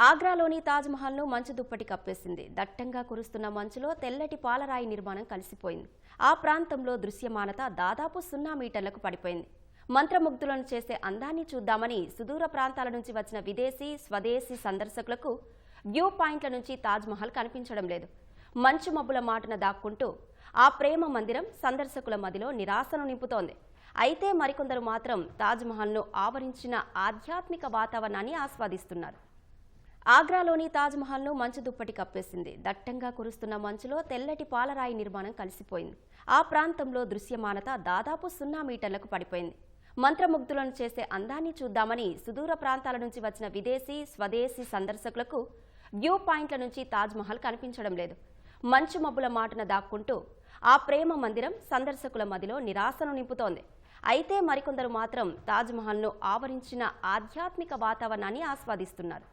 ఆగ్రాలోని తాజ్మహల్ను మంచు దుప్పటి కప్పేసింది. దట్టంగా కురుస్తున్న మంచులో తెల్లటి పాలరాయి నిర్మాణం కలిసిపోయింది. ఆ ప్రాంతంలో దృశ్యమానత దాదాపు 0 మీటర్లకు పడిపోయింది. మంత్రముగ్ధులను చేసే అందాన్ని చూద్దామని సుదూర ప్రాంతాల నుంచి వచ్చిన విదేశీ, స్వదేశీ సందర్శకులకు వ్యూ పాయింట్ల నుంచి తాజ్మహల్ కనిపించడం లేదు. మంచు మబ్బుల మాటున దాక్కుంటూ ఆ ప్రేమ మందిరం సందర్శకుల మదిలో నిరాశను నింపుతోంది. అయితే మరికొందరు మాత్రం తాజ్మహల్ను ఆవరించిన ఆధ్యాత్మిక వాతావరణాన్ని ఆస్వాదిస్తున్నారు. ఆగ్రాలోని తాజ్మహల్ను మంచు దుప్పటి కప్పేసింది. దట్టంగా కురుస్తున్న మంచులో తెల్లటి పాలరాయి నిర్మాణం కలిసిపోయింది. ఆ ప్రాంతంలో దృశ్యమానత దాదాపు 0 మీటర్లకు పడిపోయింది. మంత్రముగ్ధులను చేసే అందాన్ని చూద్దామని సుదూర ప్రాంతాల నుంచి వచ్చిన విదేశీ, స్వదేశీ సందర్శకులకు వ్యూ పాయింట్ల నుంచి తాజ్మహల్ కనిపించడం లేదు. మంచు మబ్బుల మాటున దాక్కుంటూ ఆ ప్రేమ మందిరం సందర్శకుల మదిలో నిరాశను నింపుతోంది. అయితే మరికొందరు మాత్రం తాజ్మహల్ను ఆవరించిన ఆధ్యాత్మిక వాతావరణాన్ని ఆస్వాదిస్తున్నారు.